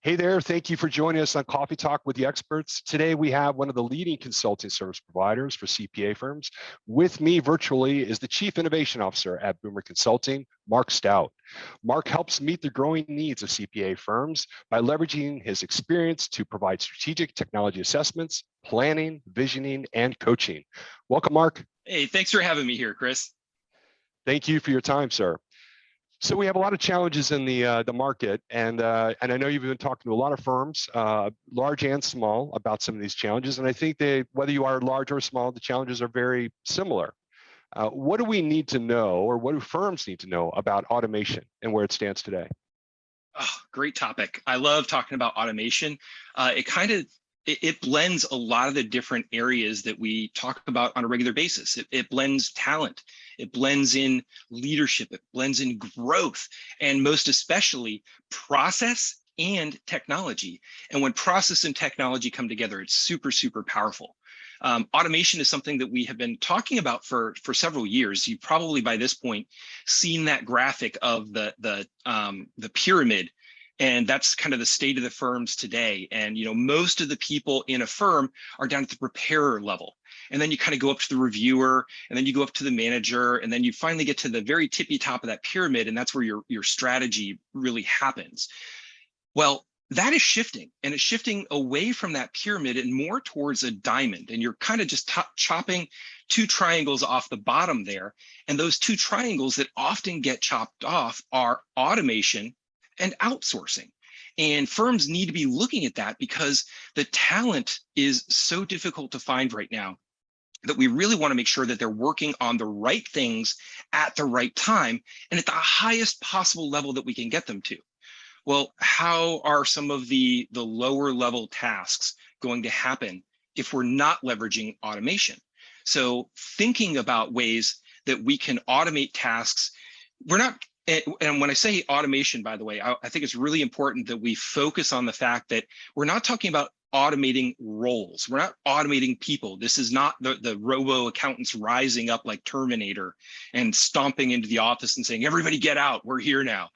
Hey there, thank you for joining us on Coffee Talk with the Experts. Today we have one of the leading consulting service providers for CPA firms. With me virtually is the Chief Innovation Officer at Boomer Consulting, Marc Staut. Marc helps meet the growing needs of CPA firms by leveraging his experience to provide strategic technology assessments, planning, visioning, and coaching. Welcome, Marc. Hey, thanks for having me here, Chris. Thank you for your time, sir. So we have a lot of challenges in the market, and I know you've been talking to a lot of firms, large and small, about some of these challenges. And I think that whether you are large or small, the challenges are very similar. What do we need to know, or what do firms need to know about automation and where it stands today? Oh, great topic. I love talking about automation. It blends a lot of the different areas that we talk about on a regular basis. It blends talent, it blends in leadership, it blends in growth, and most especially process and technology. And when process and technology come together, it's super, super powerful. Automation is something that we have been talking about for several years. You've probably by this point seen that graphic of the pyramid. And that's kind of the state of the firms today. And, most of the people in a firm are down at the preparer level. And then you kind of go up to the reviewer, and then you go up to the manager, and then you finally get to the very tippy top of that pyramid. And that's where your strategy really happens. Well, that is shifting, and it's shifting away from that pyramid and more towards a diamond. And you're kind of just chopping two triangles off the bottom there. And those two triangles that often get chopped off are automation and outsourcing. And firms need to be looking at that because the talent is so difficult to find right now that we really want to make sure that they're working on the right things at the right time and at the highest possible level that we can get them to. Well, how are some of the lower level tasks going to happen if we're not leveraging automation? So thinking about ways that we can automate tasks, and when I say automation, by the way, I think it's really important that we focus on the fact that we're not talking about automating roles. We're not automating people. This is not the robo accountants rising up like Terminator and stomping into the office and saying, everybody get out, we're here now.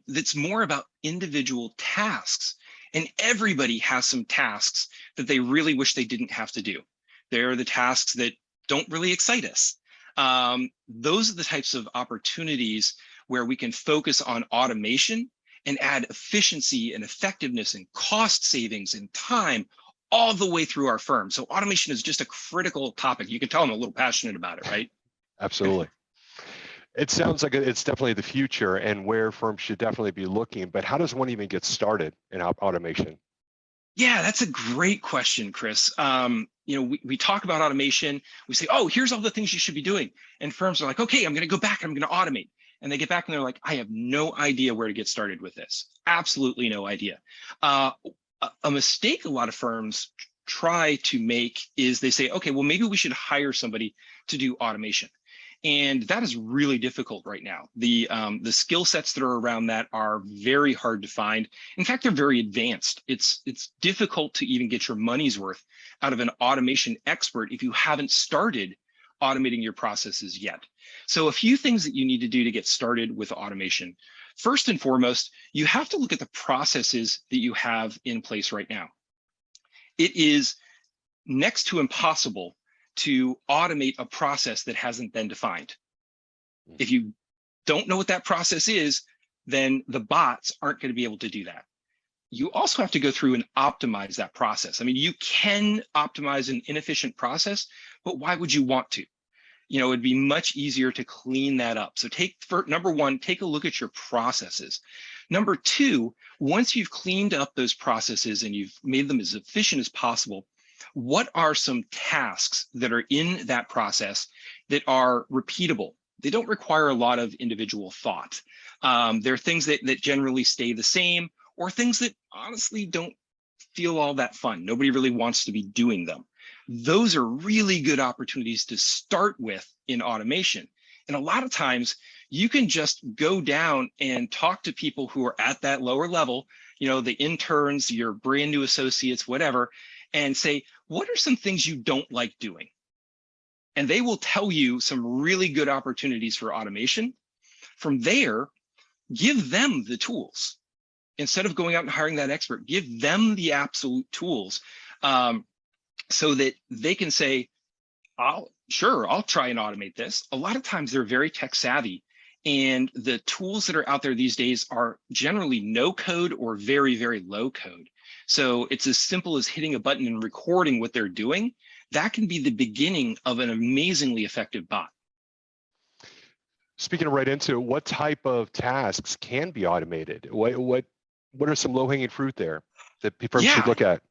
It's more about individual tasks. And everybody has some tasks that they really wish they didn't have to do. They're the tasks that don't really excite us. Those are the types of opportunities where we can focus on automation and add efficiency and effectiveness and cost savings and time all the way through our firm. So automation is just a critical topic. You can tell I'm a little passionate about it, right? Absolutely. It sounds like it's definitely the future and where firms should definitely be looking, but how does one even get started in automation? Yeah, that's a great question, Chris. We talk about automation. We say, oh, here's all the things you should be doing. And firms are like, okay, I'm going to go back and I'm going to automate. And they get back and they're like, I have no idea where to get started with this. Absolutely no idea. A mistake a lot of firms try to make is they say, okay, well, maybe we should hire somebody to do automation. And that is really difficult right now. The skill sets that are around that are very hard to find. In fact, they're very advanced. It's difficult to even get your money's worth out of an automation expert if you haven't started automating your processes yet. So a few things that you need to do to get started with automation. First and foremost, you have to look at the processes that you have in place right now. It is next to impossible to automate a process that hasn't been defined. If you don't know what that process is, then the bots aren't going to be able to do that. You also have to go through and optimize that process. I mean, you can optimize an inefficient process, but why would you want to? It'd be much easier to clean that up. So number one, take a look at your processes. Number two, once you've cleaned up those processes and you've made them as efficient as possible, what are some tasks that are in that process that are repeatable? They don't require a lot of individual thought. They're things that generally stay the same, or things that honestly don't feel all that fun. Nobody really wants to be doing them. Those are really good opportunities to start with in automation. And a lot of times you can just go down and talk to people who are at that lower level, the interns, your brand new associates, whatever, and say, what are some things you don't like doing? And they will tell you some really good opportunities for automation. From there, give them the tools. instead of going out and hiring that expert, give them the absolute tools, so that they can say, I'll try and automate this. A lot of times they're very tech savvy, and the tools that are out there these days are generally no code or very, very low code. So it's as simple as hitting a button and recording what they're doing. That can be the beginning of an amazingly effective bot. Speaking right into it, what type of tasks can be automated? What are some low-hanging fruit there that firms should Yeah, look at?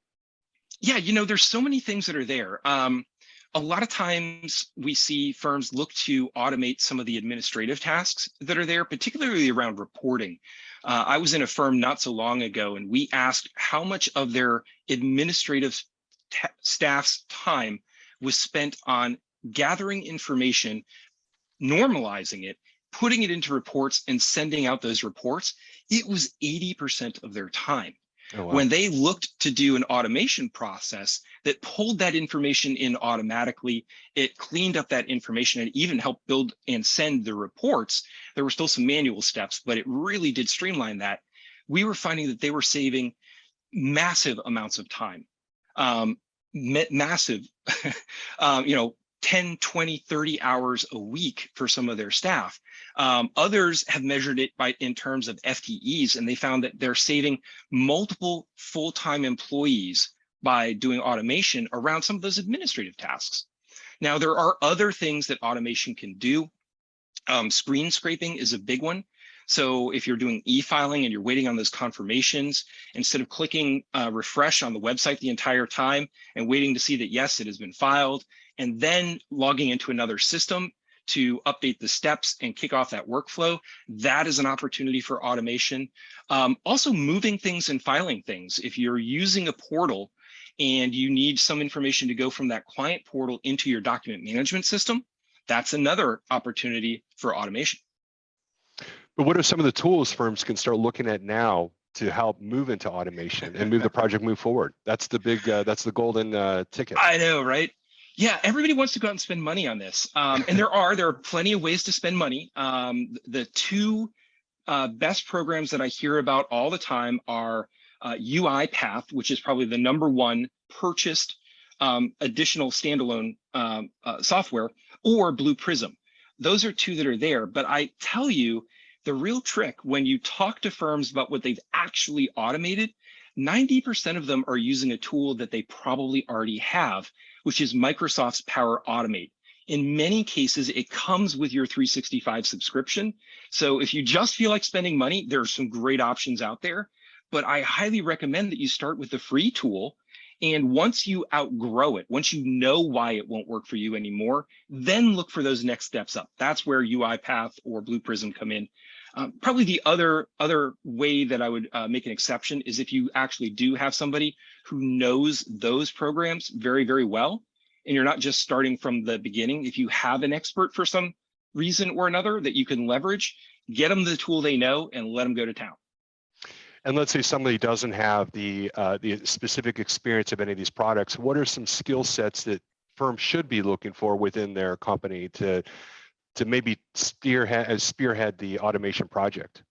yeah, there's so many things that are there. A lot of times we see firms look to automate some of the administrative tasks that are there, particularly around reporting. I was in a firm not so long ago, and we asked how much of their administrative staff's time was spent on gathering information, normalizing it, putting it into reports, and sending out those reports. It was 80% of their time. Oh, wow. When they looked to do an automation process that pulled that information in automatically, it cleaned up that information and even helped build and send the reports. There were still some manual steps, but it really did streamline that. We were finding that they were saving massive amounts of time, massive, 10, 20, 30 hours a week for some of their staff. Others have measured it in terms of FTEs, and they found that they're saving multiple full-time employees by doing automation around some of those administrative tasks. Now, there are other things that automation can do. Screen scraping is a big one. So if you're doing e-filing and you're waiting on those confirmations, instead of clicking refresh on the website the entire time and waiting to see that, yes, it has been filed, and then logging into another system to update the steps and kick off that workflow, that is an opportunity for automation. Also moving things and filing things. If you're using a portal and you need some information to go from that client portal into your document management system, that's another opportunity for automation. But what are some of the tools firms can start looking at now to help move into automation and move the project move forward? That's the big, that's the golden ticket. I know, right? Yeah, everybody wants to go out and spend money on this. And there are plenty of ways to spend money. The two best programs that I hear about all the time are UiPath, which is probably the #1 purchased additional standalone software, or Blue Prism. Those are two that are there. But I tell you, the real trick when you talk to firms about what they've actually automated, 90% of them are using a tool that they probably already have, which is Microsoft's Power Automate. In many cases, it comes with your 365 subscription. So if you just feel like spending money, there are some great options out there. But I highly recommend that you start with the free tool. And once you outgrow it, once you know why it won't work for you anymore, then look for those next steps up. That's where UiPath or Blue Prism come in. Probably the other way that I would make an exception is if you actually do have somebody who knows those programs very, very well, and you're not just starting from the beginning. If you have an expert for some reason or another that you can leverage, get them the tool they know and let them go to town. And let's say somebody doesn't have the specific experience of any of these products. What are some skill sets that firms should be looking for within their company to maybe spearhead the automation project?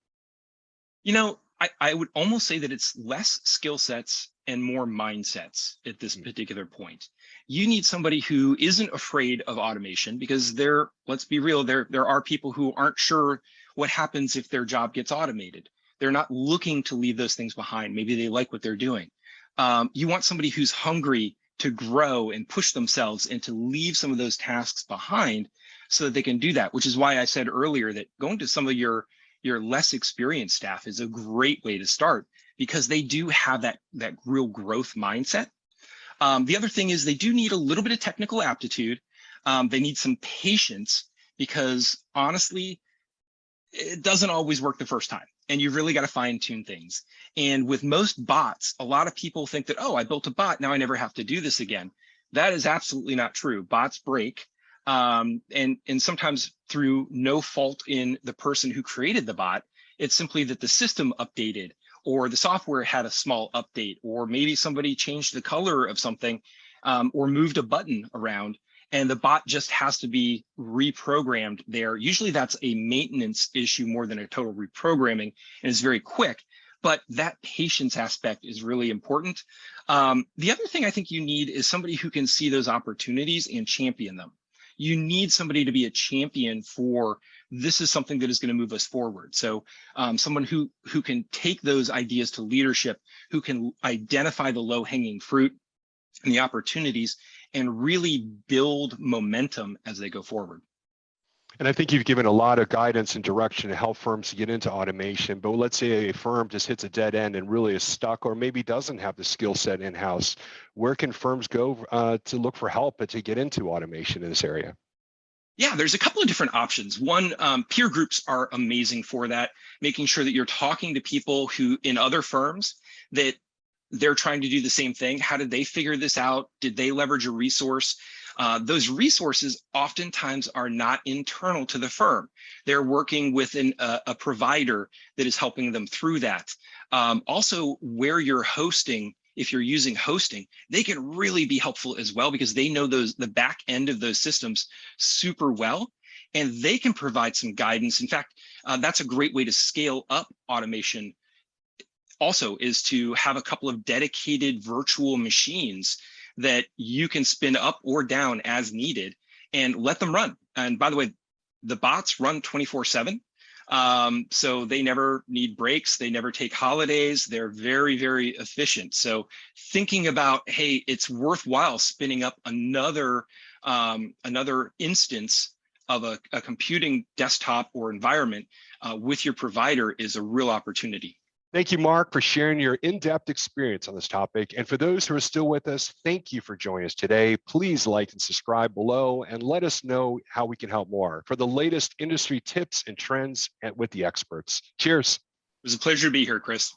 I would almost say that it's less skill sets and more mindsets at this particular point. You need somebody who isn't afraid of automation, because let's be real, there are people who aren't sure what happens if their job gets automated. They're not looking to leave those things behind. Maybe they like what they're doing. You want somebody who's hungry to grow and push themselves and to leave some of those tasks behind so that they can do that, which is why I said earlier that going to some of your less experienced staff is a great way to start, because they do have that real growth mindset. The other thing is they do need a little bit of technical aptitude. They need some patience, because honestly, it doesn't always work the first time, and you really got to fine tune things. And with most bots, a lot of people think that, oh, I built a bot, now I never have to do this again. That is absolutely not true. Bots break. And sometimes through no fault in the person who created the bot. It's simply that the system updated, or the software had a small update, or maybe somebody changed the color of something, or moved a button around, and the bot just has to be reprogrammed there. Usually that's a maintenance issue more than a total reprogramming, and it's very quick. but that patience aspect is really important. The other thing I think you need is somebody who can see those opportunities and champion them. You need somebody to be a champion for this is something that is going to move us forward. So someone who can take those ideas to leadership, who can identify the low-hanging fruit and the opportunities and really build momentum as they go forward. And I think you've given a lot of guidance and direction to help firms to get into automation. But let's say a firm just hits a dead end and really is stuck, or maybe doesn't have the skill set in-house. Where can firms go to look for help and to get into automation in this area? Yeah, there's a couple of different options. One, peer groups are amazing for that, making sure that you're talking to people who in other firms that they're trying to do the same thing. How did they figure this out? Did they leverage a resource? Those resources oftentimes are not internal to the firm. They're working with a provider that is helping them through that. Also, where you're hosting, if you're using hosting, they can really be helpful as well because they know the back end of those systems super well, and they can provide some guidance. In fact, that's a great way to scale up automation also, is to have a couple of dedicated virtual machines that you can spin up or down as needed and let them run. And by the way, the bots run 24/7. So they never need breaks. They never take holidays. They're very, very efficient. So thinking about, hey, it's worthwhile spinning up another instance of a computing desktop or environment with your provider is a real opportunity. Thank you, Mark, for sharing your in-depth experience on this topic. And for those who are still with us, thank you for joining us today. Please like and subscribe below and let us know how we can help more for the latest industry tips and trends with the experts. Cheers. It was a pleasure to be here, Chris.